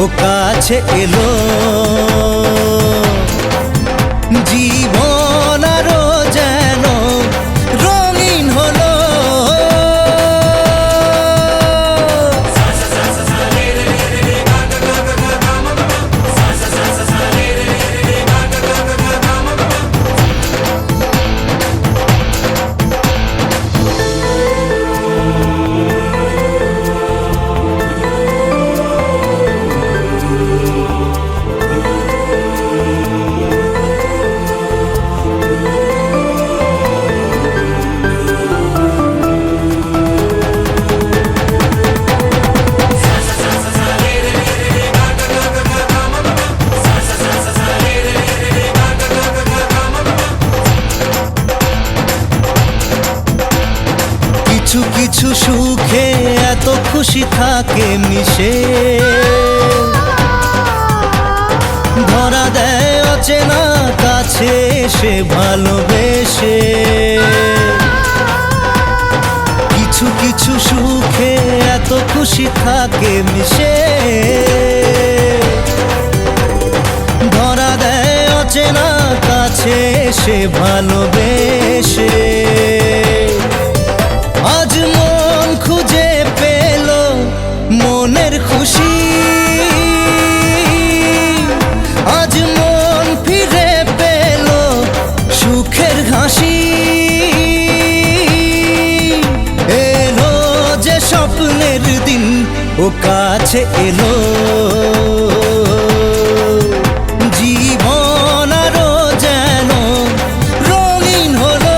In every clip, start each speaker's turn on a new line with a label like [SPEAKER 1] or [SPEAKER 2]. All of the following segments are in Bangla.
[SPEAKER 1] ও কাছে এলো, জীবন আরো যেন রঙিন হলো। কিছু কিছু সুখে এত খুশি থাকে মিশে, ধরা দেয় অচেনা কাছে এসে ভালোবেসে। কিছু কিছু সুখে এত খুশি থাকে মিশে, ধরা দেয় অচেনা কাছে এসে ভালোবেসে। আজ মন খুঁজে পেল মনের খুশি, আজ মন ফিরে পেল সুখের হাসি। এলো যে স্বপ্নের দিন, ও কাছে এলো, জীবন আরো যেন রঙিন হলো।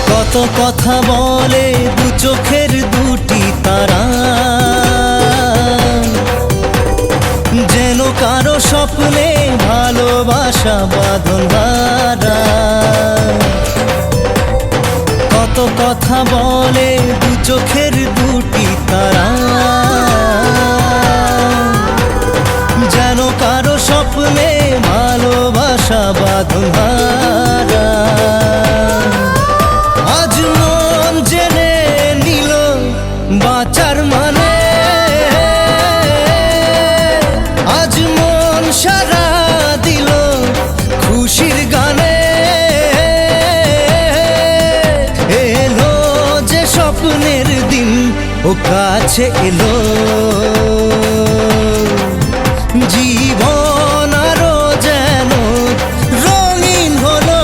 [SPEAKER 1] কত কথা বলে দু চোখের দুটি তারা, যেন কারো স্বপ্নে ভালোবাসা বাঁধন হারা। কত কথা বলে দু চোখের দুটি তারা, যেন কারো স্বপ্নে ভালোবাসা বাঁধন হারা। আজ মন জেনে নিল বাঁচার মানে, আজ মন সারা দিল খুশির গানে। এলো যে স্বপ্নের দিন, ও কাছে এলো, জীবন আরো যেন রঙিন হলো।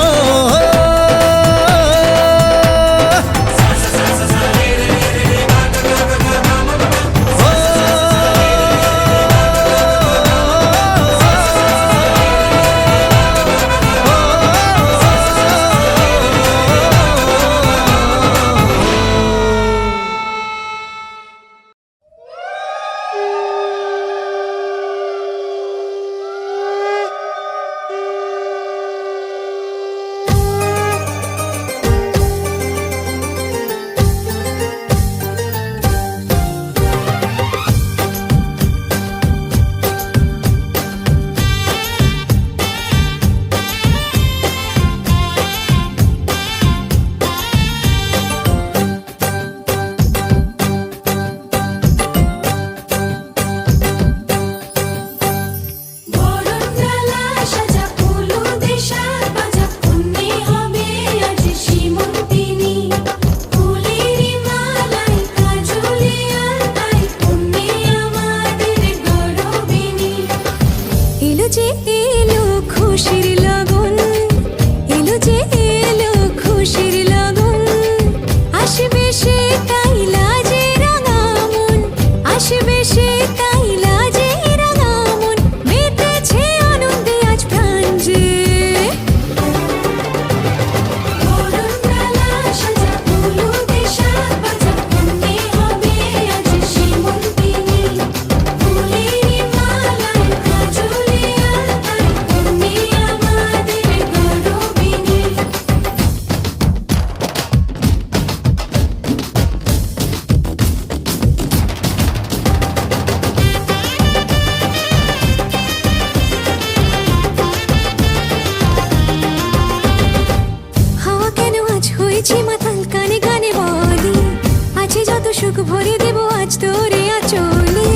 [SPEAKER 2] ভরে দেব আজ তোরে আঁচলে,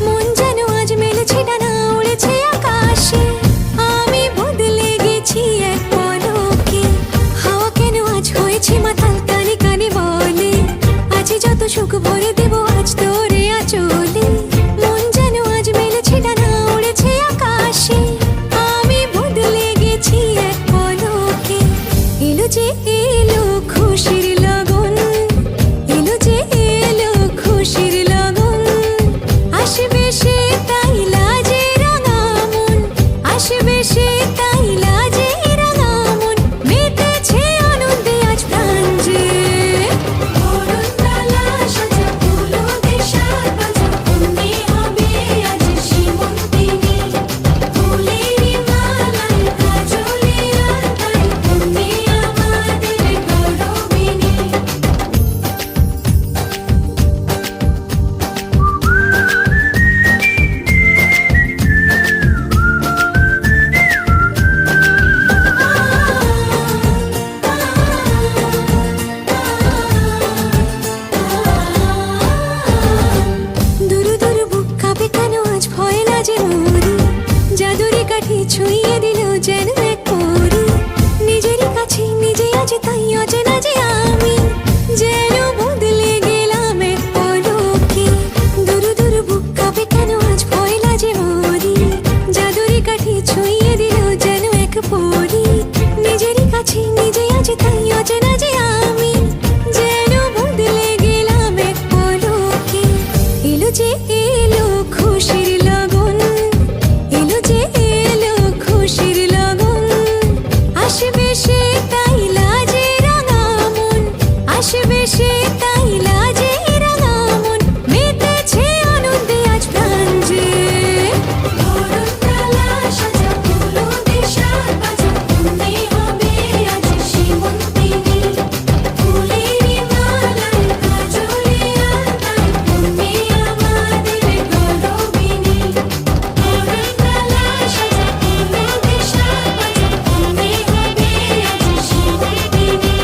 [SPEAKER 2] মন যেন আজ মেলেছে ডানা উড়েছে আকাশে। আমি বদলে গেছি এক পলকে, হাওয়া কেন আজ হয়েছে মাতাল কানে কানে বলে, আজ যত সুখ ভরে দেব আজ তোরে আঁচলে, মন যেন আজ মেলেছে ডানা উড়েছে আকাশে। আমি বদলে গেছি এক পলকে, এলো যে এলো খুশির লগন, এলো যে এলো খুশির লগন, আসবে সে তাই লাজে রাঙা মন, আসবে সে তাই লাজে রাঙা মন, মেতেছে আনন্দে আজ প্রাণ যে। বরণডালা সাজা ফুলো দিয়ে সাজ বাজা, কন্যে হবে আজ সীমন্তিনী, ফুলেরই মালায় কাজলে আলতায়, কন্যে আমাদের গৌরবিনী। দুরু দুরু বুক কাঁপে কেন আজ ভয় লাজে মরি, জাদুরি কাঠি ছুঁয়ে দিল যেন এক পরি, নিজেরই কাছে নিজে আজ তাই অচেনা যে আমি, যেন বদলে গেলাম এক পলকে। দুরু দুরু বুক কাঁপে কেন আজ ভয় লাজে মরি, জাদুরি কাঠি ছুঁয়ে দিল যেন এক পরি, নিজেরই কাছে নিজে আজ তাই অচেনা যে আমি, যেন বদলে গেলাম এক পলকে। এলো যে এলো খুশির লগন, এলো যে এলো খুশির লগন, আসবে সে তাই লাজে রাঙা মন, আসবে সে তাই লাজে রাঙা মন, মেতেছে আনন্দে আজ প্রাণ যে। বরণডালা সাজা ফুলো দিয়ে সাজ বাজা, কন্যে হবে আজ সীমন্তিনী, ফুলেরই মালায় কাজলে আলতায়, কন্যে আমাদের গৌরবিনী। বরণডালা সাজা ফুলো দিয়ে সাজ বাজা, কন্যে হবে আজ সীমন্তিনী,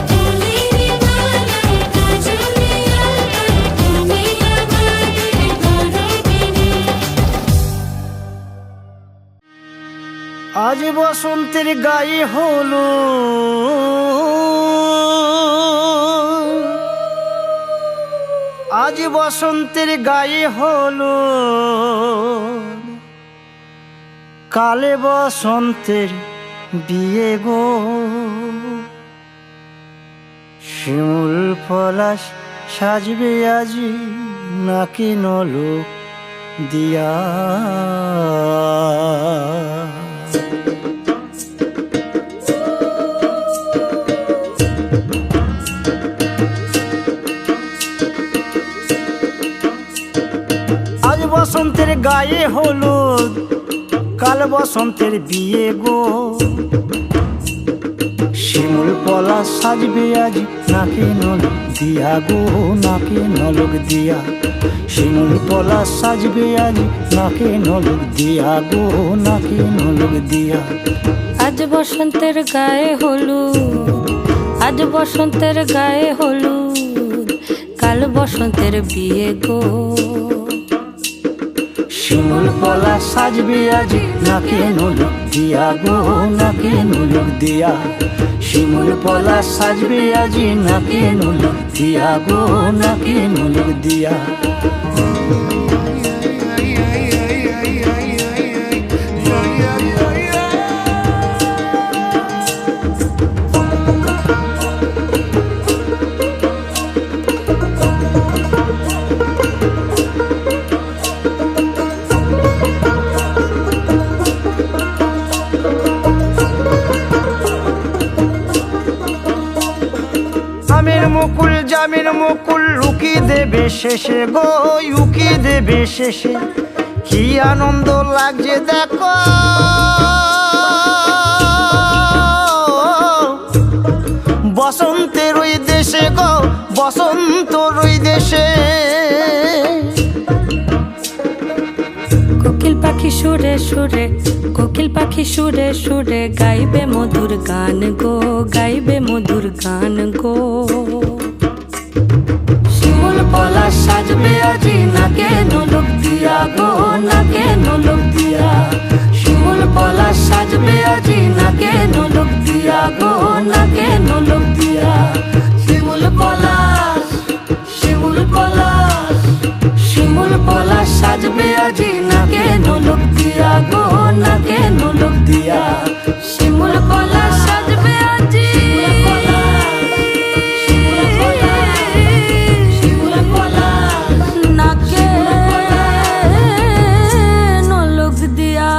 [SPEAKER 2] ফুলেরই মালায় কাজলে আলতায়, কন্যে আমাদের গৌরবিনী।
[SPEAKER 3] আজ বসন্তের গায়ে হলো, আজ বসন্তের গায়ে হলো, কালে বসন্তের বিয়ে গো, শিমুল পলাশ সাজবে আজি নাকি নলোক দিয়া। আজ বসন্তের গায়ে হলুদ, কাল বসন্তের বিয়ে গো, শিমুল পলাশ সাজবে আজ নাকি নলক দিয়া গো, নাকি নলক দিয়া, শিমুল পলাশ সাজবে আজ নাকি নলক দিয়া গো, নাকি নলক দিয়া।
[SPEAKER 4] আজ বসন্তের গায়ে হলুদ, আজ বসন্তের গায়ে হলুদ, কাল বসন্তের বিয়ে গো,
[SPEAKER 3] শিমুল পলাশ সাজবে আজ নাকি নলক দিয়া গো, নাকি নলক দিয়া, শিমুল পলাশ সাজবে আজ নাকি নলক দিয়া গো, নাকি নলক দিয়া। আমের মুকুল জামের মুকুল লুকি দেবে শেষে গো, উকি দেবে শেষে, কি আনন্দ লাগছে দেখো, বসন্তের ওই দেশে গো, বসন্তর ওই দেশে।
[SPEAKER 4] কোকিল পাখি সুরে সুরে, কোকিল পাখি সুরে সুরে, গাইবে মধুর গান গো, গাইবে মধুর গান গো। শিমুল
[SPEAKER 3] পলা সাজবে আজি নাকে নোলক দিয়া গো নাকে নোলক দিয়া শিমুল পলা সাজবে আজি নাকে নোলক দিয়া গো নাকে নোলক দিয়া শিমুল পলাশ শিমুল পলাশ শিমুল পলাশ সাজবে আজি নাকে নোলক দিয়া গো নাকে নোলক দিয়া শিমুল পলাশ সাজবে আজি শিমুল পলাশ
[SPEAKER 4] নাকে নোলক দিয়া।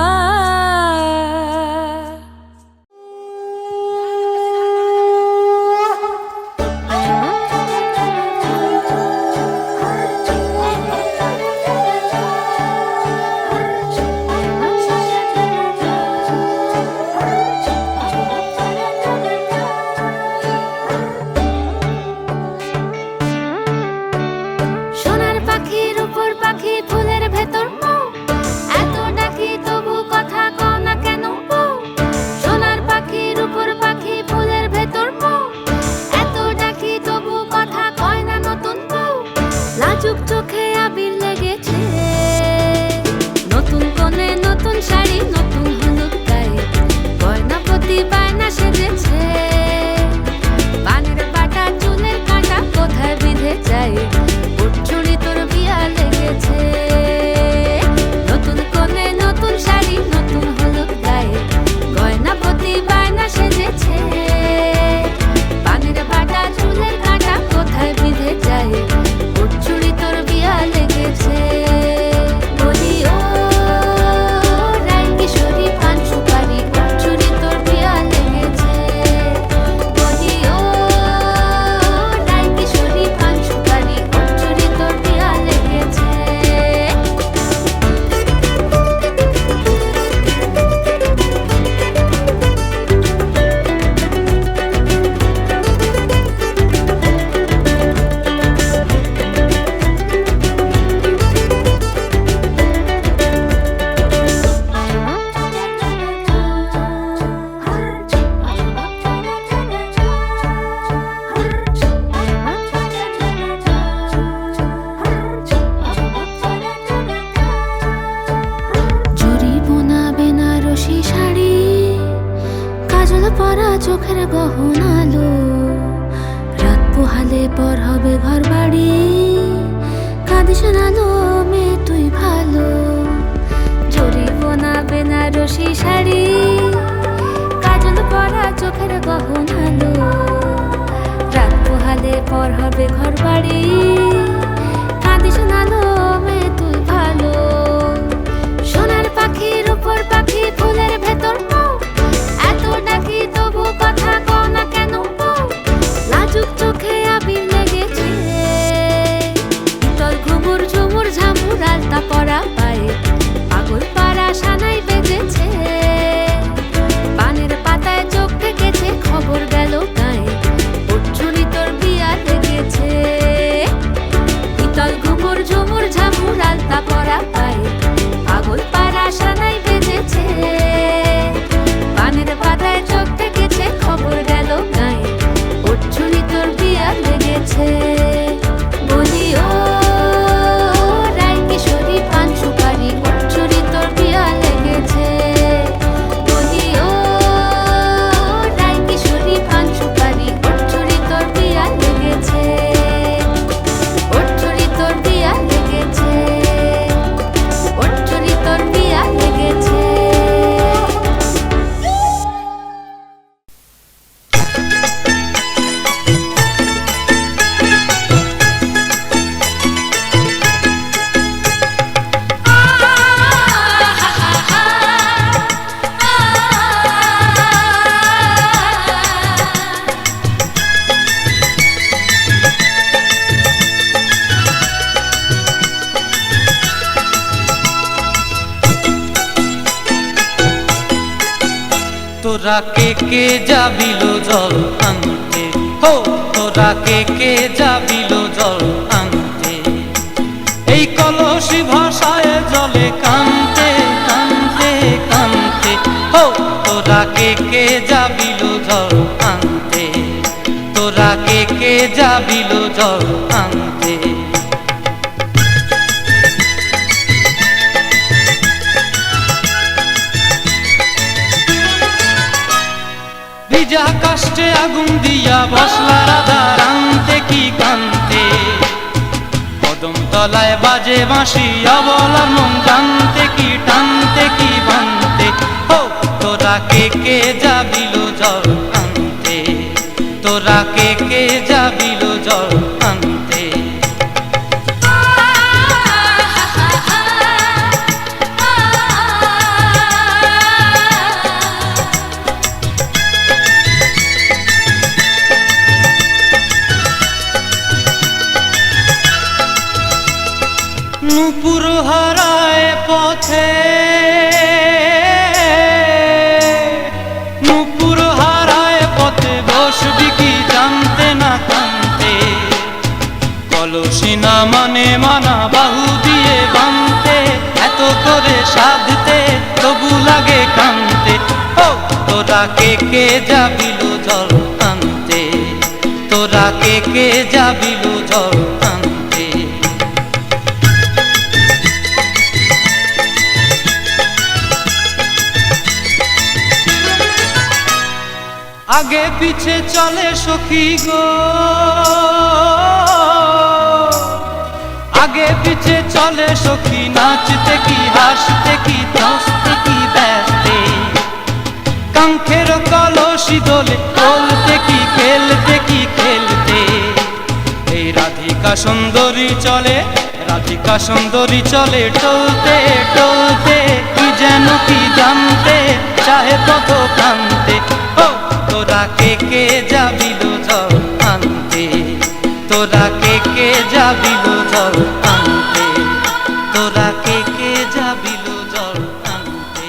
[SPEAKER 2] সোনার পাখির উপর পাখি ফুলের ভেতর মৌ, এত ডাকি তবু কথা কও না কেন বউ? সোনার পাখির উপর পাখি ফুলের ভেতর মৌ, এত ডাকি তবু কথা কয় না নতুন বউ। লাজুক চোখে আবির লেগেছে, নতুন কোণে নতুন শাড়ি নতুন হলুদ গায়ে, গয়না প্রতি বায়না সেজেছে। পানের বাটা চুলের কাঁটা কোথায় বিঁধে যায়, চুড়ি তোর বিয়া লেগেছে। নতুন কোণে নতুন শাড়ি নতুন হলুদ গায়ে, গয়না প্রতি বায়না সেজেছে। পানের বাটা চুলের কাঁটা কোথায় বিঁধে যায়, চুড়ি তোর বিয়া লেগেছে। বলি ও রাই কিশোরী পান সুপারি, চুড়ি তোর বিয়া লেগেছে। বলি ও রাই কিশোরী পান সুপারি, চুড়ি তোর বিয়া লেগেছে। জরি বোনা বেনারসি শাড়ি, কাজল পরা চোখের গহনালো, রাত পোহালে পর হবে ঘর বাড়ি, কাঁদিস না লো মেয়ে তুই ভালো। জরি বোনা বেনারসি শাড়ি, কাজল পরা চোখের গহনালো, রাত পোহালে পর হবে ঘর বাড়ি, কাঁদিস না লো মেয়ে তুই ভালো। সোনার পাখির উপর পাখি ফুলের ভেতর মৌ, এত ডাকি তবু কথা কও না কেন বউ? লাজুক চোখে আবির লেগেছে, তোর ঘুমুর ঝুমুর ঝামুর আলতা পরা পায়ে, পাগল পাড়া সানাই বেজেছে। পানের পাতায় চোখ ঠেকেছে, খবর গেল গায়ে, চুড়ি তোর বিয়া লেগেছে। শীতল ঘুমুর ঝুমুর ঝামুর আলতা পরা পায়ে, পাগল পাড়া সানাই বেজেছে। পানের পাতায় চোখ ঠেকেছে, খবর গেল গায়ে, চুড়ি তোর বিয়া লেগেছে। বলি ও রাই কিশোরী পান সুপারি, চুড়ি তোর বিয়া লেগেছে। বলি ও রাই কিশোরী পান সুপারি, চুড়ি তোর বিয়া লেগেছে। চুড়ি তোর বিয়া লেগেছে, চুড়ি তোর বিয়া লেগেছে।
[SPEAKER 1] তোরা কে যাবিল জল আনতে, হো তোরা কে যাবিল জল আনতে, এই কলসি ভাষায় জলে কানতে কানতে কানতে, হো তোরা কে যাবিল জল আনতে, তোরা কে যাবিল জল আনতে।
[SPEAKER 5] কাষ্টে আগুন দিয়া বসলা রাধা রান্তে কি কান্তে কদম তলায় বাজে বাঁশি অবলার মন জানতে কি টানতে কি বানতে ও তোরা কে যাবিল জল আনতে তোরা কে যাবিল জল আনতে নূপুর হারায় পথে নূপুর হারায় পথে বসবি কি জানতে না কানতে কলসি না মানে মানা বাহু দিয়ে বানতে এত করে সাধতে তবু লাগে কানতে ও তোরা কে যাবিল জল আনতে তোরা কে যাবিল জল আনতে আগে পিছে চলে সখী গো আগে পিছে চলে সখী নাচতে কি হাসতে কি হাসতে কি ব্যস্তে কাঙ্ক্ষের কলসি দোলে বলতে কি খেলতে কি খেলতে এই রাধিকা সুন্দরী চলে রাধিকা সুন্দরী চলে টলতে টলতে কি যেন কি জানতে চাহে পথ কান্তে ও তোরা কে যাবিল জল আনতে তোরা কে যাবিল জল আনতে তোরা কে যাবিল জল আনতে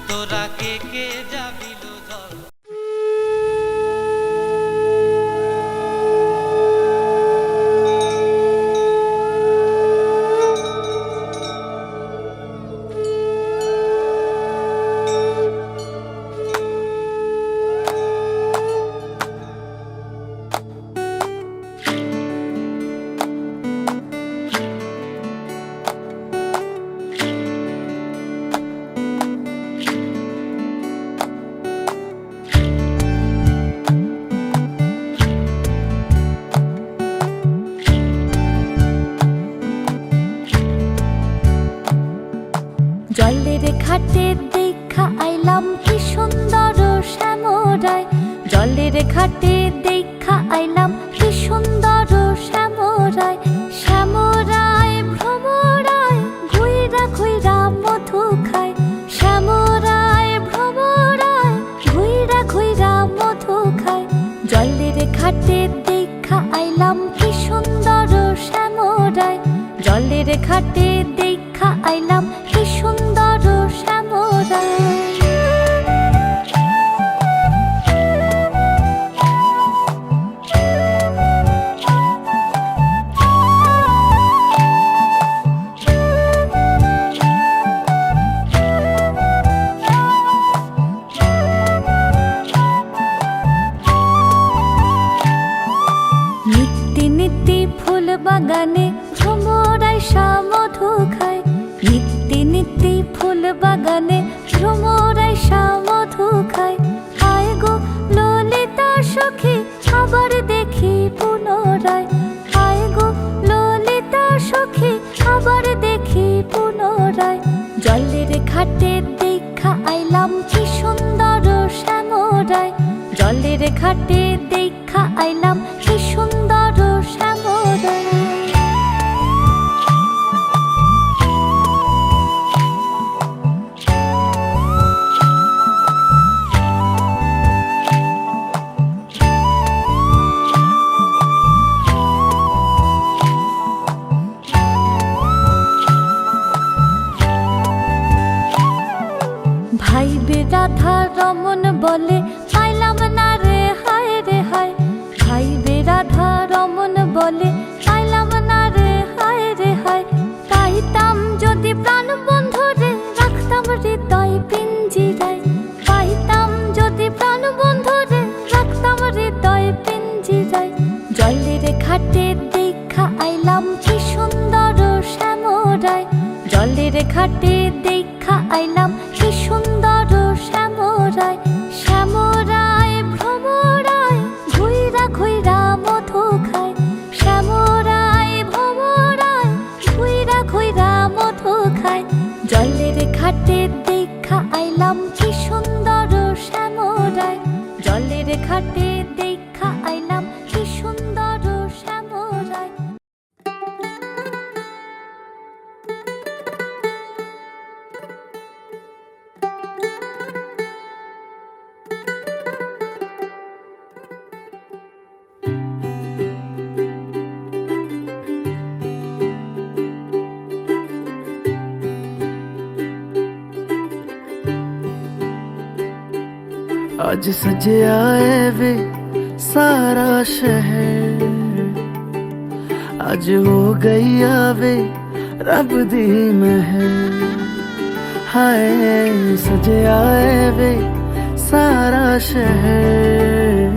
[SPEAKER 5] তোরা কে যাবিল জল
[SPEAKER 2] জলের ঘাটে দেখা আইলাম কি সুন্দর শ্যামরায় জলের ঘাটে দেখা আইলাম কি সুন্দর শ্যামরায় শ্যামরায় ভ্রমরায় ঘুইরা ঘুইরা মধু খায় শ্যামরায় ভ্রমরায় ঘুইরা ঘুইরা মধু খায় জলের ঘাটে দেখা আইলাম কি সুন্দর শ্যামরায় জলের ঘাটে দেখা আইলাম কি সুন্দর শ্যামরায় নিত্যি নিত্যি ফুল বাগানে ভ্রমরায় মধু খায় নিত্যি নিত্যি ফুল বাগানে ভ্রমরায় মধু খায় আয় গো ললিতা সখী আবার দেখি পুনরায় আয় গো ললিতা সখী আবার দেখি পুনরায় জলের ঘাটে দেখা আইলাম কি সুন্দর শ্যামরায় জলের ঘাটে দেখা আইলাম কি সুন্দর শ্যামরায় ভাই বে রাধা রমন বলে পাইলাম না রে হায় রে হায় ভাই বে রাধা রমন বলে পাইলাম না রে হায় রে হায় পাইতাম যদি প্রাণ বন্ধু রে রাখতাম হৃদয় পিঞ্জিরায় পাইতাম যদি প্রাণ বন্ধু রে রাখতাম হৃদয় পিঞ্জিরায় জলের ঘাটে দেখা আইলাম কি সুন্দর শ্যামরায় জলের ঘাটে দেখা আইলাম কি সুন্দর শ্যামরায় শ্যামরায় ভ্রমর
[SPEAKER 6] ঘাটে দেখা আইলাম কি সুন্দর শ্যামরায়।
[SPEAKER 3] आज सजया है वे सारा शहर, आज हो गई आवे रब दी महर। हाय सजया है वे सारा शहर,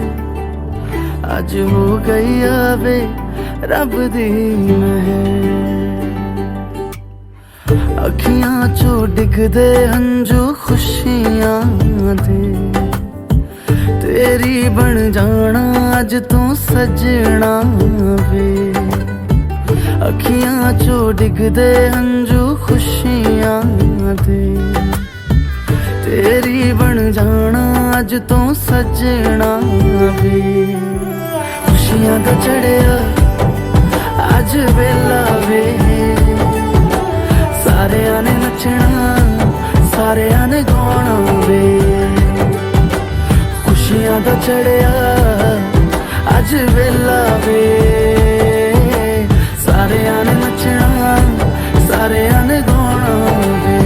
[SPEAKER 3] आज हो गई आवे रब दी महर। अखियां चो डिगदे हंजू खुशियां दे, तेरी बन जाना अज तू सजना वे। अखियां चो डिगदे हंजू खुशियां दे, तेरी बन जाना अज तू सजना वे। खुशियां दा चढ़िया अज वेला वे, सारेयां ने नचना सारेयां ने गाना वे। खुशियां दा चढ़िया अज वेला वे, सारेयां ने नचना सारेयां ने गाना वे।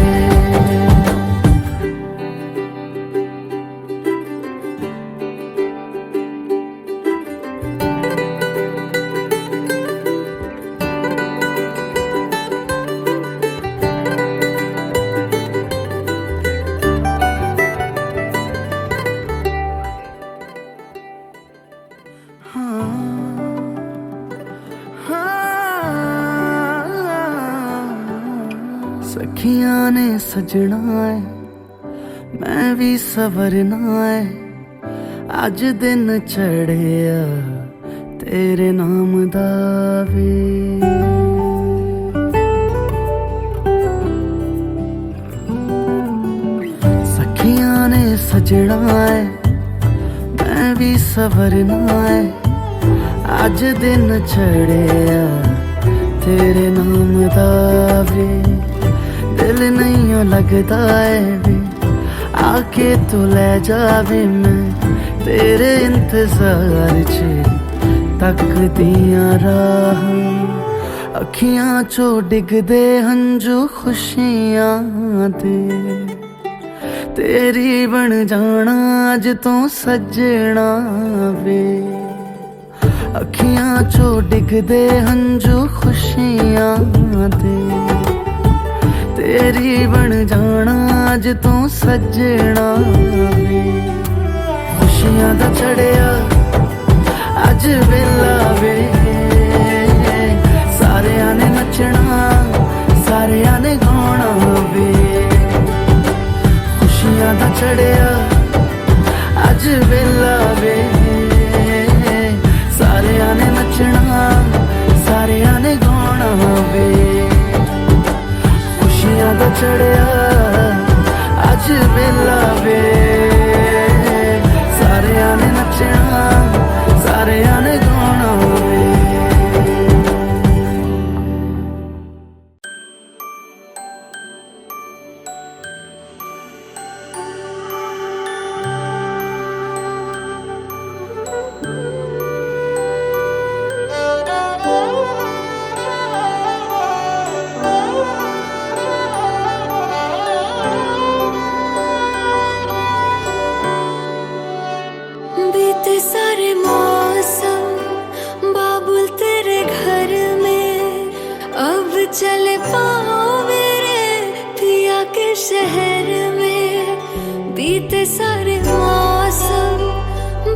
[SPEAKER 3] सखियां ने सजना है मैं भी सवरना है, अज दिन चढ़िया तेरे नाम दा वे। सखियां ने सजना है मैं भी सवरना है, अज दिन चढ़िया तेरे नाम दा वे। दिल नहीं लगता है वे आके तू ले जावे, मैं तेरे इंतजार च तकदियां राह। अखियां चो डिगदे हंजू खुशियां दे, तेरी बन जाना अज तू सजना वे। अखियां चो डिगदे हंजू खुशियां दे, तेरी बन जाना अज तू सजना वे। खुशियां दा चढ़िया अज वेला वे, सारेयां ने नचना सारेयां ने गाना वे। खुशियां दा चढ़िया अज वेला वे, सारेयां ने नचना सारेयां ने गाना वे। खुशियां दा चढ़िया अज वेला वे, सारेयां ने नचना सारेयां ने गाना वे।
[SPEAKER 2] बीते सारे मौसम बाबुल तेरे घर में, अब चले पाओ मेरे पिया के शहर में। बीते सारे मौसम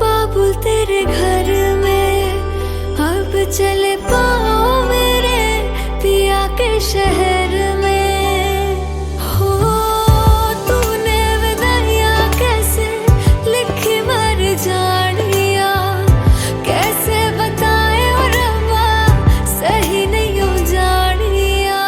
[SPEAKER 2] बाबुल तेरे घर में, अब चले पाओ मेरे पिया के शहर में। हो तूने विदाइयां कैसे लिखी मर जानिया, कैसे बताए और रब्बा सही नहीं हो जानिया।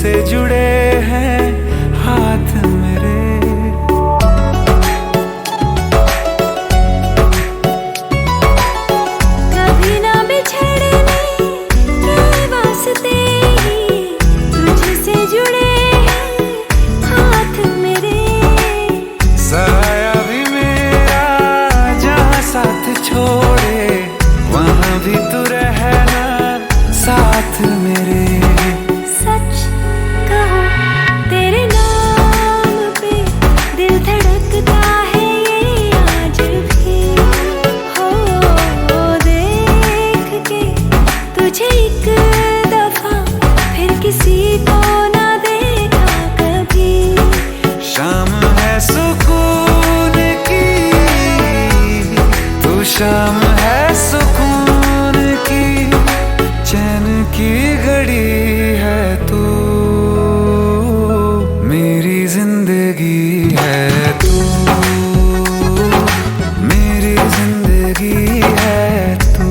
[SPEAKER 7] से जुड़े हैं हाथ मेरे।
[SPEAKER 2] कभी ना बिछड़ने के वास्ते ही तुझसे जुड़े हैं हाथ मेरे।
[SPEAKER 7] सहारा भी मेरा जहाँ साथ छोड़े वहाँ भी तू रहना साथ मेरे।
[SPEAKER 2] सच कहो तेरे नाम पे दिल धड़कता है ये आज भी। हो देख के तुझे एक दफा फिर किसी को ना देखा कभी।
[SPEAKER 7] शाम है सुकून की, तू शाम है सुकून की, चैन की घड़ी है तू, मेरी जिंदगी है तू, मेरी जिंदगी है तू।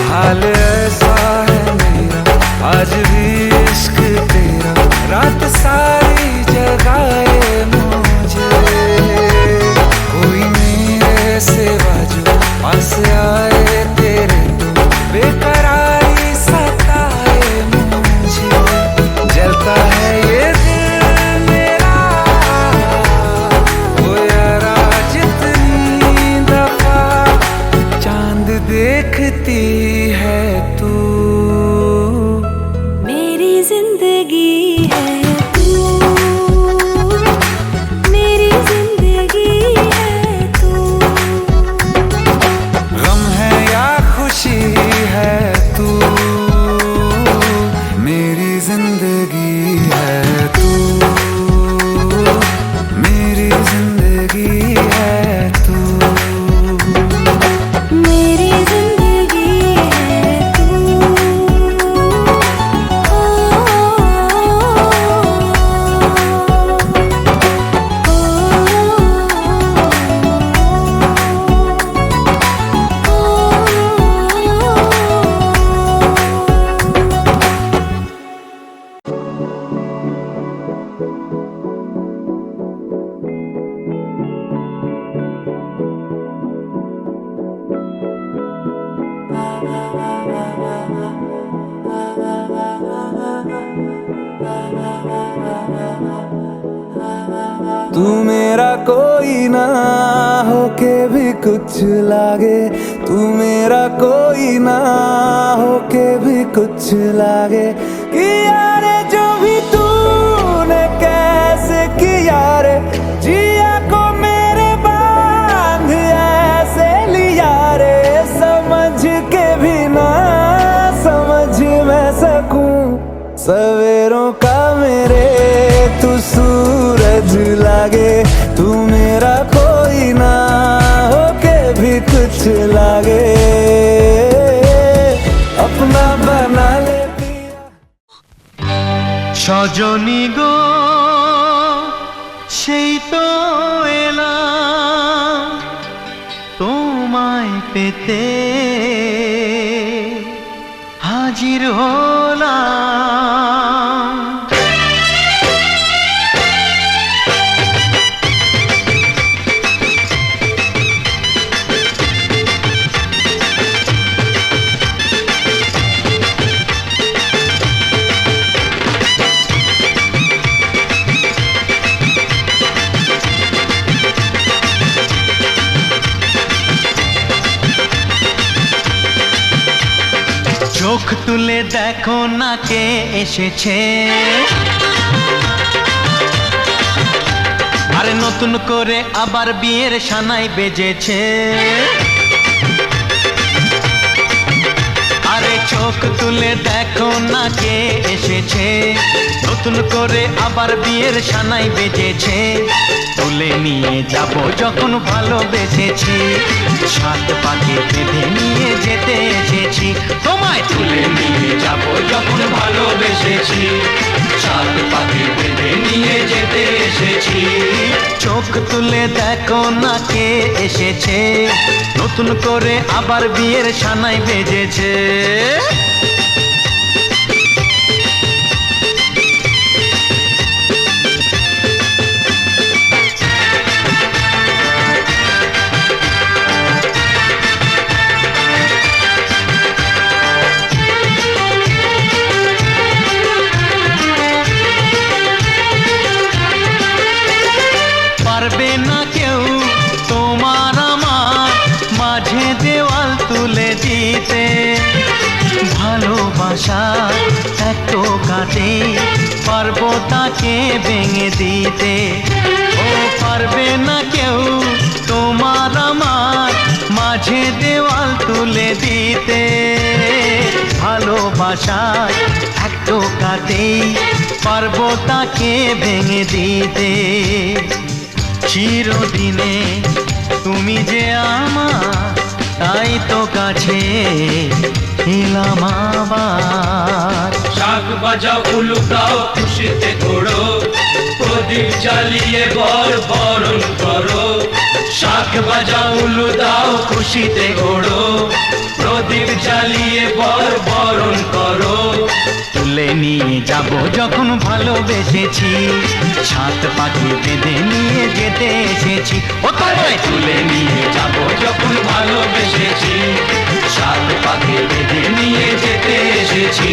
[SPEAKER 7] हाल ऐसा है मेरा आज भी इश्क तेरा, रात सारी जगाए मुझे। कोई मेरे सिवा जो पास आए तेरे तो बेकरारी सताए मुझे। जलता है ये दिल मेरा ओ यारा जितनी दफा चांद देखती है तू,
[SPEAKER 2] मेरी जिंदगी है तू, मेरी जिंदगी है तू।
[SPEAKER 7] गम है या खुशी है तू, मेरी जिंदगी है तू, मेरी जिंदगी है तू,
[SPEAKER 2] मेरी जिंदगी है तू।
[SPEAKER 7] तू मेरा कोई ना होके भी कुछ लागे, तू मेरा कोई ना होके भी कुछ लागे। किया रे जो भी तूने कैसे किया रे, जिया को मेरे बांध ऐसे लिया रे। समझ के भी ना समझ मैं सकूं सवेरों का मेरे तू सूरज लागे। तू मेरा कोई ना होके भी कुछ लागे, अपना बना ले
[SPEAKER 5] সজনী গো সেই তো এলাম তোমায় পেতে হাজির হলাম। চোখ তুলে দেখো না কে এসেছে, আরে নতুন করে আবার বিয়ের সানাই বেজেছে। আরে চোখ তুলে দেখো না কে এসেছে, নতুন করে আবার বিয়ের সানাই বেজেছে। তুলে নিয়ে যাব যখন ভালোবেসেছি, সাত পাকে বেঁধে নিয়ে যেতে এসেছি। তোমায় তুলে নিয়ে যাব যখন ভালোবেসেছি, সাত পাকে বেঁধে নিয়ে যেতে এসেছি। চোখ তুলে দেখো না কে এসেছে, নতুন করে আবার বিয়ের সানাই বেজেছে। পারবে না কেউ তোমার আমার মাঝে দেওয়াল তুলে দিতে, ভালোবাসা এত কাটে পারবো তাকে ভেঙে দিতে। ও পারবে না কেউ তোমার আমার মাঝে দেওয়াল তুলে দিতে, ভালোবাসা এত কাটে পারবো তাকে ভেঙে দিতে। চিরদিনে তুমি যে আমার, তাই তো কাছে এলাম আবার।
[SPEAKER 8] শাক বাজাও উলুকাও খুশিতে ঘোড়ো, প্রদীপ জ্বালিয়ে বর বরণ করো। শাক বাজাও উলু দাও খুশিতে ঘোড়ো, প্রদীপ জ্বালিয়ে বর বরণ করো।
[SPEAKER 5] তুলে নিয়ে যাব যখন ভালোবেসেছি, সাত পাখি বেঁধে নিয়ে যেতে এসেছি। ও তোমায় তুলে নিয়ে যাব যখন ভালোবেসেছি, সাত পাখি বেঁধে নিয়ে যেতে এসেছি।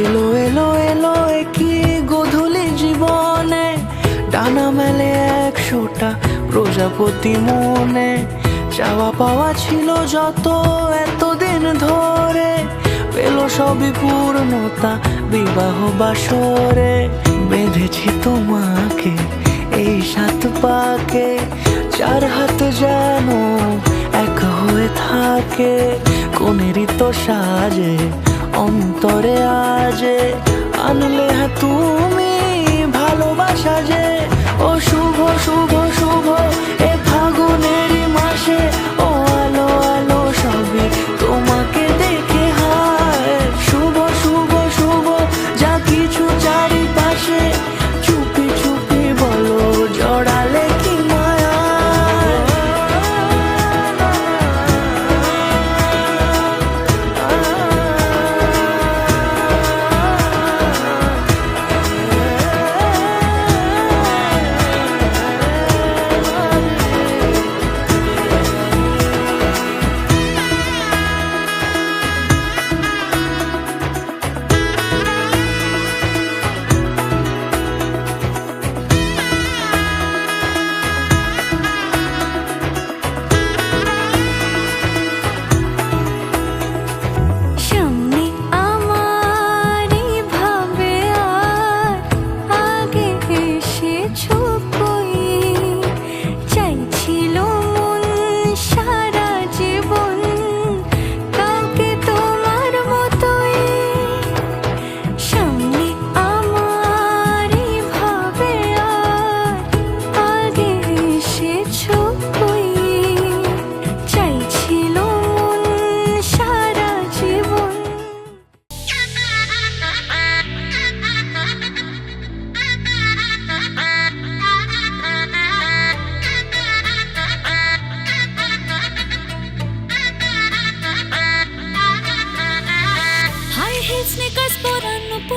[SPEAKER 7] এলো এলো এলো কি গোধূলি জীবনে, ডানা মেলে 100টা প্রজাপতি মনে। চাওয়া পাওয়া ছিল যত এতদিন ধরে, পেল সবই পূর্ণতা বিবাহ বাসরে। বেঁধেছি তোমাকে এই 7 পাকে, 4 হাত যেন এক হয়ে থাকে। কোনেরই তো সাজে অন্তরে আজে, আনলে হ্যাঁ তুমি ভালোবাসা যে। ও শুভ শুভ শুভ এ ফাগুনেরই মাসে, ও আলো আলো সবই তোমাকে দেখে হায়। শুভ শুভ শুভ যা কিছু চারিপাশে, চুপি চুপি বলো জড়ালে কি মায়া।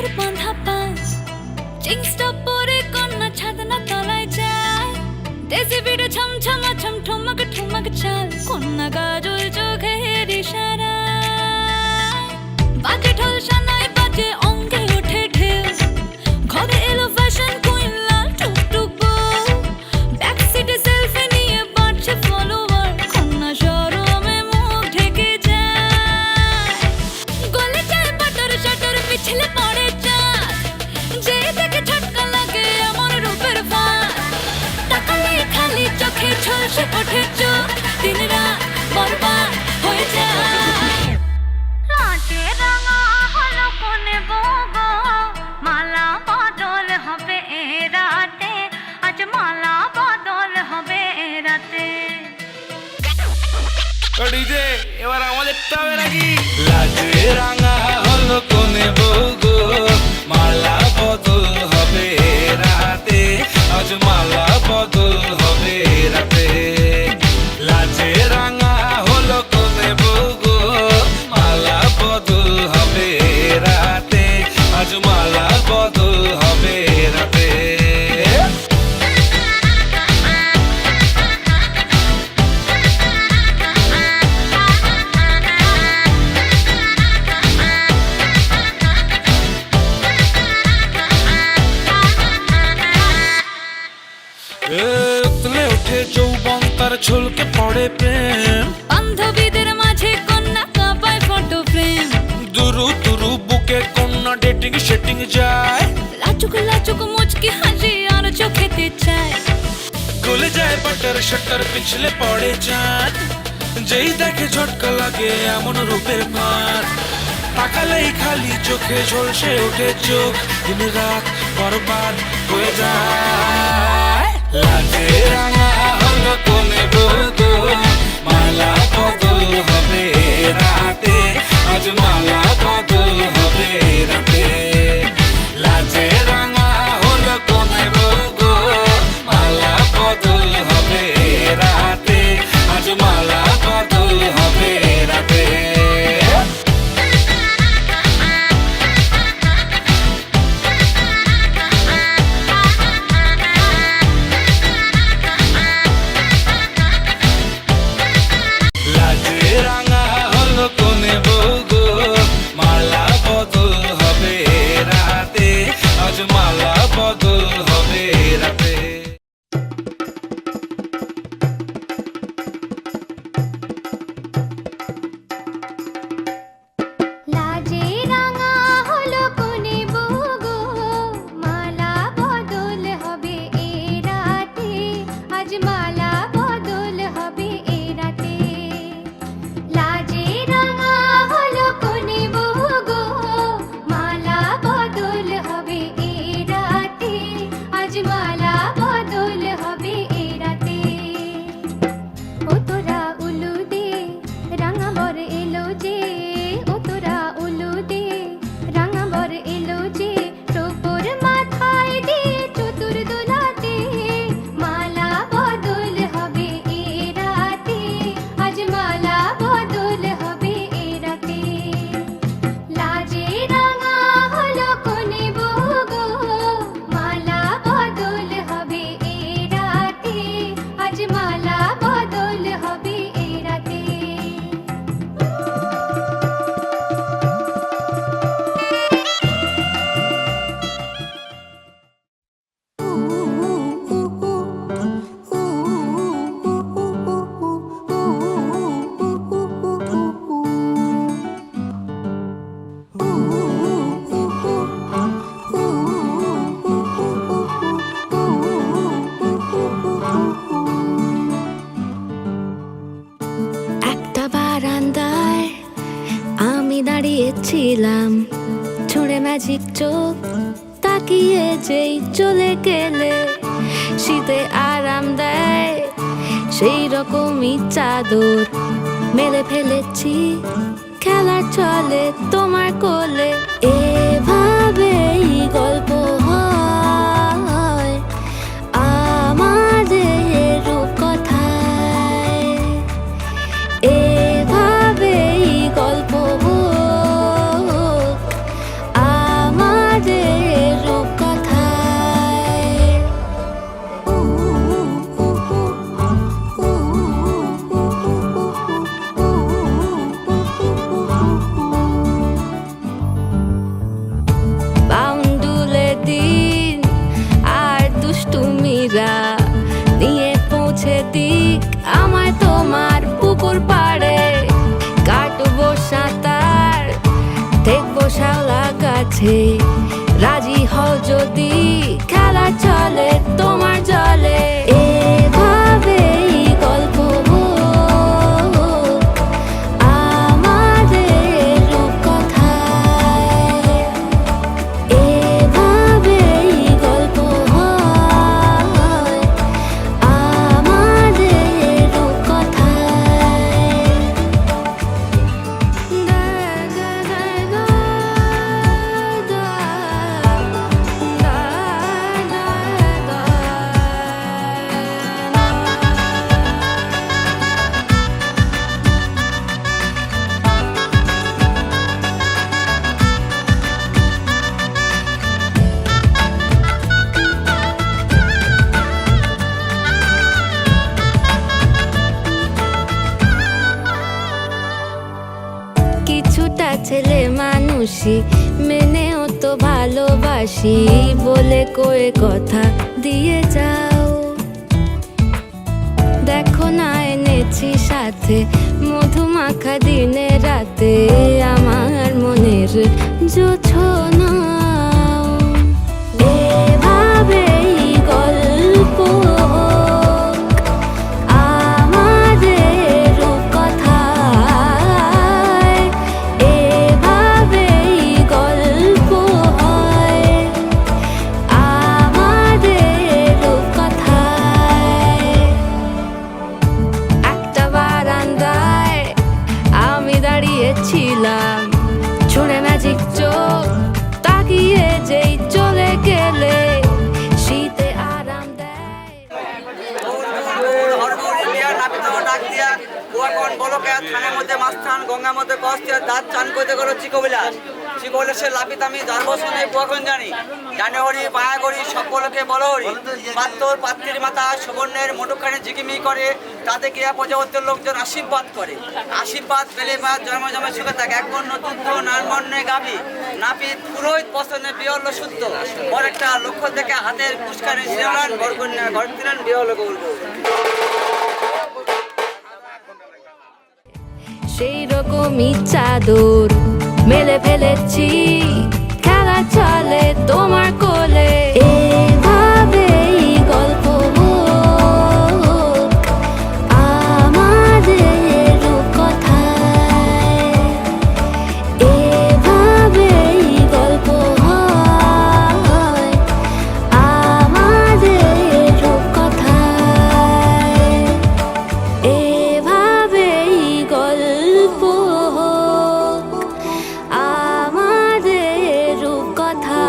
[SPEAKER 2] রূপের বাঁধা পায় জিন্সটা পরে কন্যা ছাদনা তলায় যায় দেশে বিড়ে ছমছমা ছম ঠুমক ঠুমক চাল কন্যা গাজল চোখের ইশারা বাজে ঢোল সানাই বাজে অঙ্গে ওঠে ঢেউ ঘরে এলো ফ্যাশন কুইন লাল টুকটুক বউ ব্যাক সিটে সেলফি নিয়ে বাড়ছে ফলোয়ার কন্যা শরমে মুখ ঢেকে যায় গলে যায় বাটার শাটার পিছলে পড়ে চাঁদ যে দেখে ঝটকা লাগে এমন রূপের ফাঁদ তাকালে খালি চোখে ঝলসে ওঠে চোখ দিন রাত বরবাদ হয়ে যায়
[SPEAKER 6] লাটে রাঙা হলো কোনে বগো মালা বদল হবে এ রাতে আজ মালা বদল হবে এ রাতে
[SPEAKER 7] ডিজে এবার আমাদেরটা হবে নাকি লাজে রাঙা হলো কোনে বউগো মালা বদল হবে রাতে আজ মালা বদল হবে রাতে লাজে রাঙা হলো কোনে বউগো মালা বদল হবে রাতে আজ মালা বদল হবে রাতে উতলে ওঠে যৌবন তার ঝলকে পড়ে প্রেম
[SPEAKER 2] বান্ধবীদের মাঝে কন্যা কাঁপায় ফটো ফ্রেম
[SPEAKER 7] দুরু দুরু বুকে কন্যা ডেটিং সেটিং যায়
[SPEAKER 2] লাচুক লাচুক মুচকি হাসি আর চোখেতে চায়
[SPEAKER 7] গলে যায় বাটার শাটার পিছলে পড়ে চাঁদ যেই দেখে ঝটকা লাগে এমন রূপের মার তাকালেই খালি চোখে ঝলসে ওঠে চোখ দিন রাত বরবাদ হয়ে যায় লাজে রাঙা হলো কোনে বউগো মালা বদল হবে রাতে আজ মালা বদল হবে রাতে লাজে রাঙা হলো কোনে বউগো মালা বদল হবে রাতে আজ মালা বদল হবে রাতে লাজে রাঙা হলো কোনে বউগো মালা বদল হবে রাতে আজ মালা বদল হবে রাতে
[SPEAKER 6] লাজে রাঙা হলো কোনে বগো মালা বদল হবে এ রাতে আজ মালা বদল হবে এ রাতে লাজে রাঙা হলো কোনে বগো মালা বদল হবে এ রাতে আজ মালা বদল হবে এ রাতে ও তোরা উলু দে রাঙা বর এলো যে ও তোরা উলু দে রাঙা বর এলো যে টোপর মাথায় দিয়ে চতুর দোলাতে মালা বদল হবে এ রাতে আজ মালা বদল হবে এ রাতে লাজে রাঙা হলো কোনে বগো মালা বদল হবে এ রাতে আজ মালা বদল হবে এ রাতে
[SPEAKER 2] একটা বারান্দায় আমি দাঁড়িয়েছিলাম ছুঁড়ে ম্যাজিক চোখ তাকিয়ে যেই চলে গেলে শীতে আরাম দেয় সেই রকমই চাদর মেলে ফেলেছি খেলার চলে তোমার কোলে এভাবেই গল্প হয় আমাদের রূপকথায় এভাবেই গল্প হোক আমার
[SPEAKER 4] আছে রাজি হও যদি খেলা চলে তোমার জলে এভাবেই গল্প হোক আমাদের রূপকথায় এভাবেই গল্প হয় আমাদের রূপকথায় কিছুটা ছেলে মানুষই মেনেও তো ভালোবাসি বলে কয়ে কথা দিয়ে যাও দেখো না এনেছি সাথে মধুমাখা দিনে রাতে আমার মনের জোছনা এভাবেই গল্প হোক আমাদের রূপকথায় এভাবেই গল্প হয় আমাদের রূপকথায় একটা বারান্দায় আমি দাঁড়িয়েছিলাম ছুঁড়ে ম্যাজিক চোখ তাকিয়ে যেই চলে গেলে শীতে আরাম দেয়
[SPEAKER 9] থানের মধ্যে মাস্তান গঙ্গার মধ্যে কস্তিয়া দাঁত চান করতে করো চিকবিলাস চিকবিলাসের লাপিত আমি দর্বসনে বুয়াখন জানি জানুয়ারি মায়া করি সকলকে বলো হরি পাত্তর পাত্রীর মাতা সুবর্ণের মোটরখানে ঝিকিমি করে তাতে ক্রিয়া প্রজাপত্যের লোকজন আশীর্বাদ করে আশীর্বাদ পেলে বা জন্ম জমে সুখে থাকে এক বর্ণ দুগ্ধ নারবর্ণে গাভী নাপিত পুরোহিত পছন্দের বিহল শুদ্ধ পর একটা লক্ষ্য থেকে হাতের পুষ্কারে শিরান বরকন্যা ঘর দিলেন বিহল গৌর
[SPEAKER 4] সেই রকমই চাদর মেলে ফেলেছি খেলা চলে তোমার কোলে এভাবেই গল্প হোক আমাদের রূপকথায় এভাবেই গল্প হয় আমাদের রূপকথায় এভাবেই গল্প হোক আমাদের রূপকথা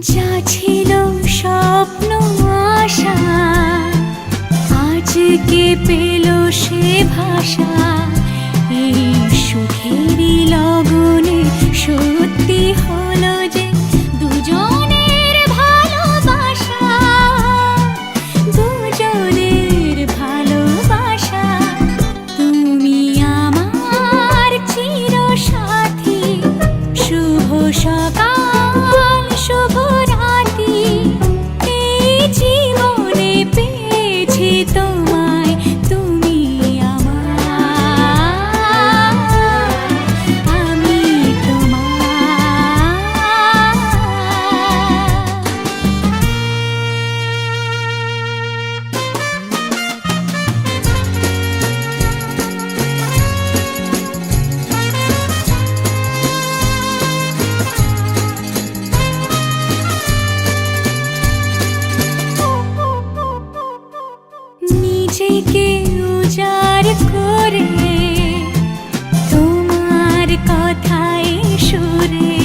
[SPEAKER 2] যা ছিল স্বপ্ন আশা আজকে পেল সে ভাষা। এই সুখেরই লগনে সত্যি হলো যে দুজনের ভালোবাসা, দুজনের ভালোবাসা। তুমি আমার চিরসাথী, শুভ সকাল শুভ রাতি। এই জীবনে পেয়েছি তোমায়, তুমি আমার, আমি তোমার। নিজেকে উজাড় করে তোমার কথায় সুরে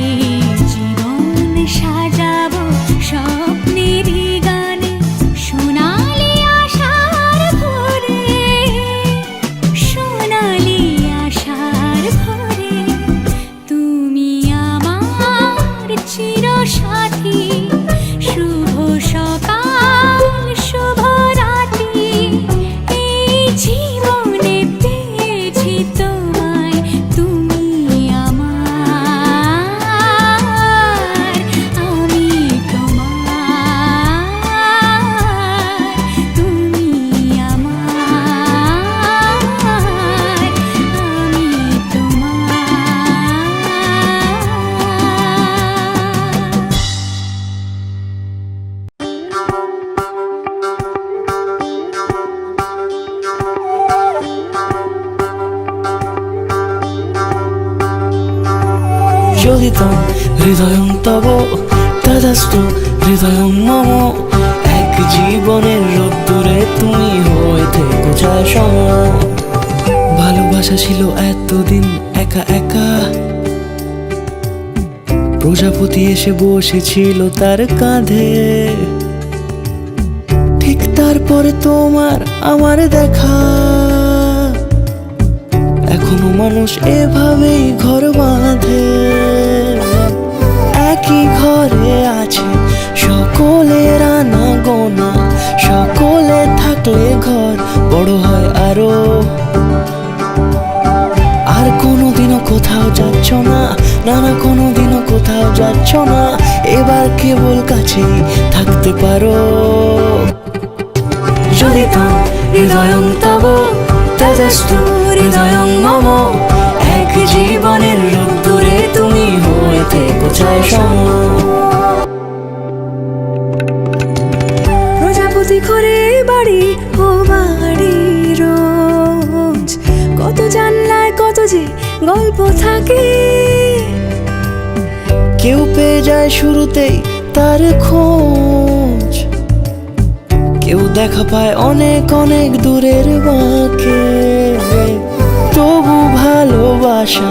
[SPEAKER 2] এই জীবন সাজাবো স্বপ্নেরই গানে। সোনালি আশার ভোরে, সোনালি আশার ভোরে। তুমি আমার চিরসাথী, শুভ সকাল শুভ রাতি। এই জীবনে পেয়েছি তোমায়, তুমি আমার, আমি তোমার। তুমি আমার, আমি তোমার।
[SPEAKER 7] যোগিতম হৃদয়ং তব তদস্তু হৃদয়ং মম। এক জীবনের রোদ্দুরে তুমি হয়ে থেকো যায় সম। ভালোবাসা ছিল এতদিন একা একা, প্রজাপতি এসে বসেছিল তার কাঁধে। ঠিক তারপরে তোমার আমার দেখা, এখনো মানুষ এভাবেই ঘর বাঁধে। একই ঘরে আছে সকলের আনা গোনা, সকলে থাকলে ঘর বড় হয় আরো। আর কোনোদিনও কোথাও যাচ্ছ না, না না কোনোদিনও কোথাও যাচ্ছ না। এবার কেবল কাছেই থাকতে পারো। যদি তো হৃদয়ং তব তদস্তু হৃদয়ং মম। এক জীবনের রোদ্দুরে তুমি হয়ে থেকো যায় সম।
[SPEAKER 2] প্রজাপতি ঘরে বাড়ি ও বাড়ি রোজ, কত জানলায় কত যে গল্প থাকে।
[SPEAKER 7] কেউ পেয়ে যায় শুরুতেই তার খোঁজ, কেউ দেখা পায় অনেক অনেক দূরের বাঁকে। তবু ভালোবাসা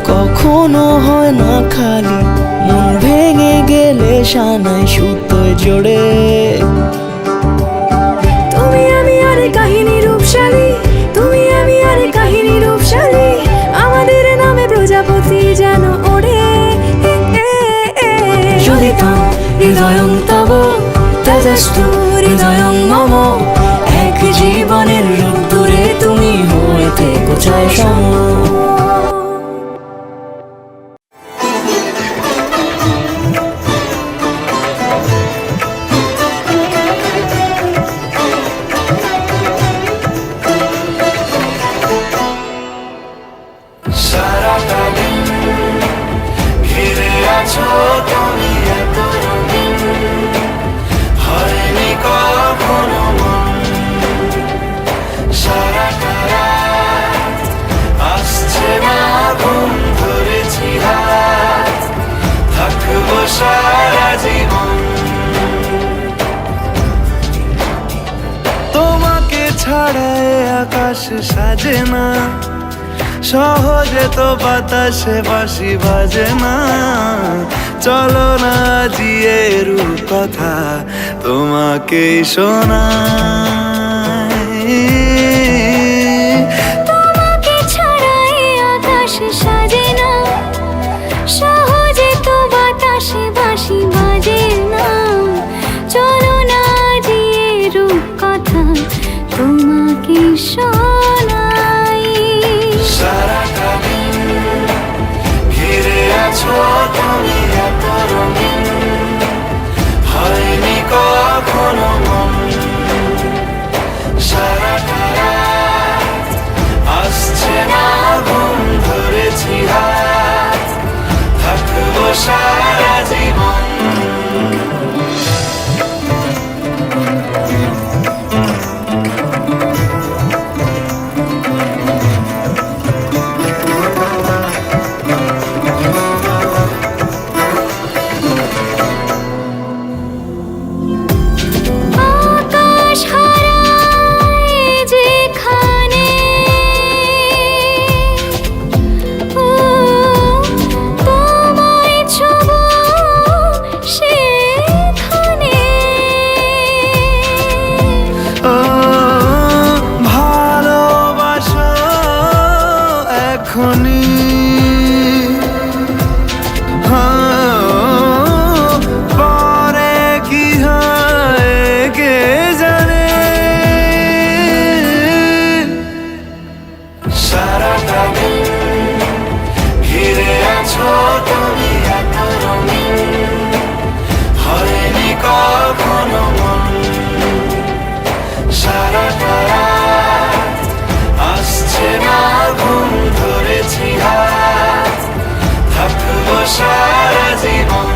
[SPEAKER 7] কখনো হয় না খালি, মন ভেঙে গেলে সানাই সুতোয় জোড়ে।
[SPEAKER 2] তুমি আমি আরে কাহিনী রূপশালী, তুমি আমি আরে কাহিনী রূপশালী। আমাদের নামে প্রজাপতি যেন ওড়ে।
[SPEAKER 7] যদি তো হৃদয়ং তব তদস্তু হৃদয়ং মম। এক জীবনের রোদ্দুরে তুমি হয়ে থেকো যায় সম।
[SPEAKER 3] সারাটা দিন ঘিরে আছো তুমি এত রঙিন, হয়নি কখনো মন। সারাটা রাত আসছে না ঘুম, ধরেছি হাত থাকবো সারা জীবন। তোমাকে ছাড়া আকাশ সাজে না,
[SPEAKER 10] সহজে তো বাতাসে বাঁশি বাজে না, চলো না জিয়ে রূপ কথা তোমাকেই শোনাই।
[SPEAKER 2] তোমাকে ছাড়া এই আকাশ সাজে না, সহজে তো বাতাসে বাঁশি বাজে না, চলো না জিয়ে রূপ কথা তোমাকে শোনাই।
[SPEAKER 10] সারাটা দিন ঘিরে আছো তুমি এত রঙিন, হয়নি কখনো মন। সারাটা রাত আসছে না ঘুম, ধরেছি হাত থাকবো সারা জীবন।
[SPEAKER 2] আকাশ হারায় যেখানে, ও তোমায় ছোঁবো সেখানে।
[SPEAKER 10] ও ভালোবাসো এখনই, পরে কি হয় কে জানে। সারাটা দিন ঘিরে আছো তুমি এত রঙিন, হয়নি কখনো মন। সারাটা রাত আসছে না ঘুম, ধরেছি হাত থাকবো সারা জীবন।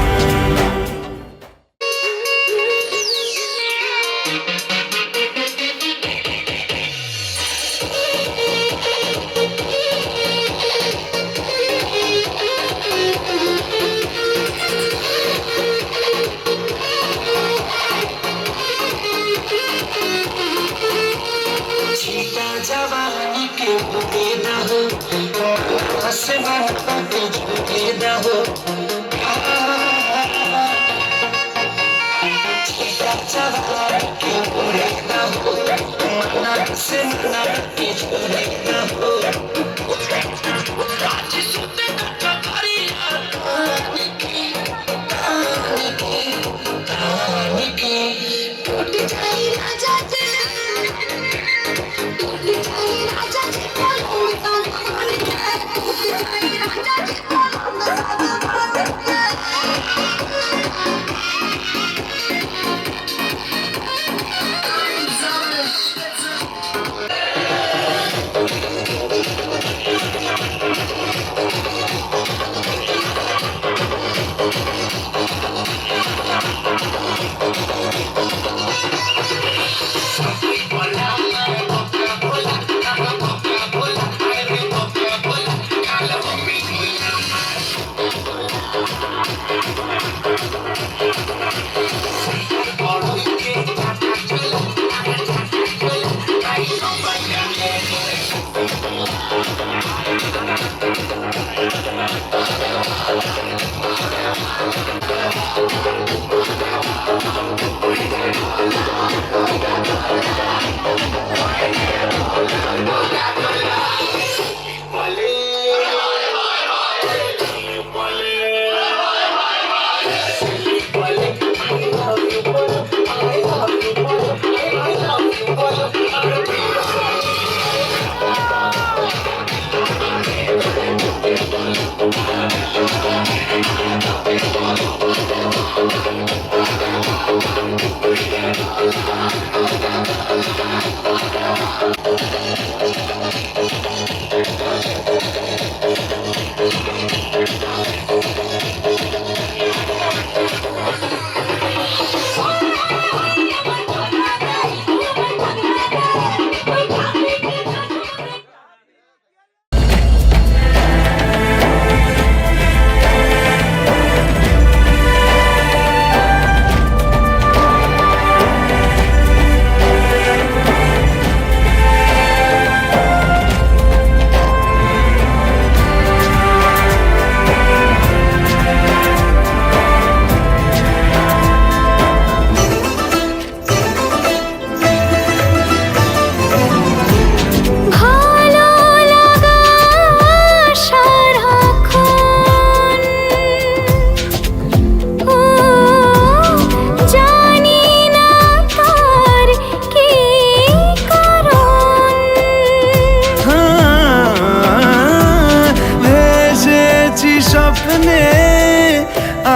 [SPEAKER 10] জানে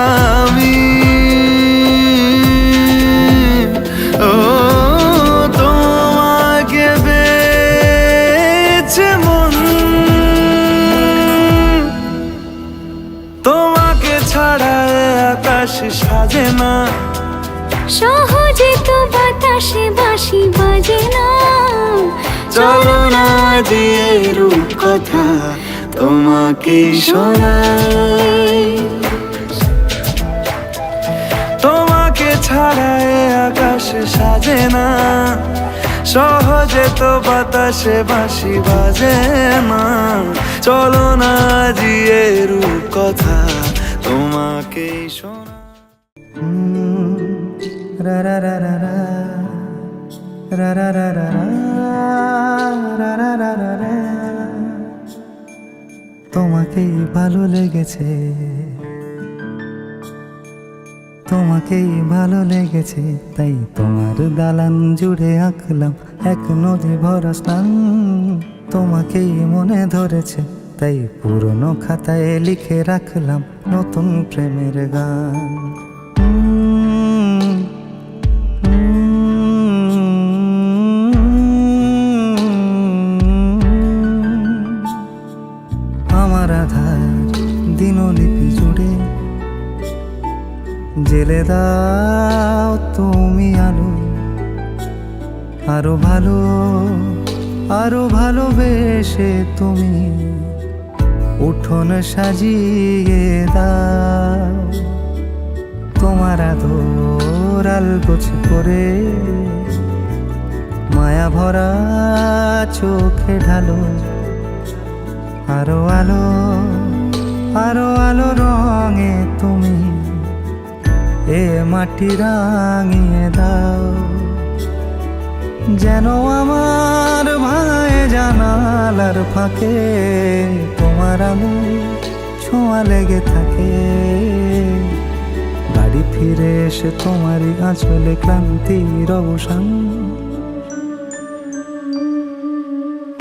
[SPEAKER 10] আমি ও তোমাকে বেছে মন তোমাকে ছাড়া এ আকাশ সাজে না
[SPEAKER 2] সহজে তো বাতাসে বাঁশি বাজে না
[SPEAKER 10] চলো না দিয়ে রূপকথা তোমাকে শোনাই তোমাকে ছাড়া এ আকাশ সাজে না সহজে তো বাতাসে বাঁশি বাজে না চলো না দিয়ে রূপকথা তোমাকে শোনাই
[SPEAKER 1] রা রা রা রা রা রা রা রা রা রা রা রা রা রা। তোমাকেই ভালো লেগেছে তোমাকেই ভালো লেগেছে তাই তোমার দালান জুড়ে আঁকলাম এক নদী ভরা স্থান তোমাকেই মনে ধরেছে তাই পুরনো খাতায় লিখে রাখলাম নতুন প্রেমের গান আমার আধার দিনলিপি জুড়ে জেলে দাও তুমি আলো আরো ভালোবেসে তুমি উঠোন সাজিয়ে দাও তোমার আদর আলগোছ করে মায়া ভরা চোখে ঢালো আরো আলো রঙে তুমি এ মাটি রাঙিয়ে দাও যেন আমার ভাই জানালার ফাঁকে তোমার আলো ছোঁয়া লেগে থাকে বাড়ি ফিরে এসে তোমারই আঁচলে ক্লান্তির অবসান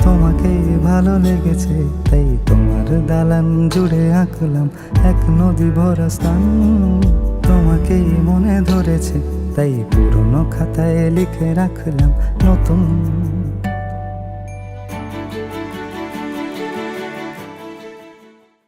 [SPEAKER 1] তোমাকে ভালো লেগেছে তাই তোমার দালান জুড়ে আঁকলাম এক নদী ভরা স্থান তোমাকেই মনে ধরেছে তাই পুরনো খাতায় লিখে রাখলাম নতুন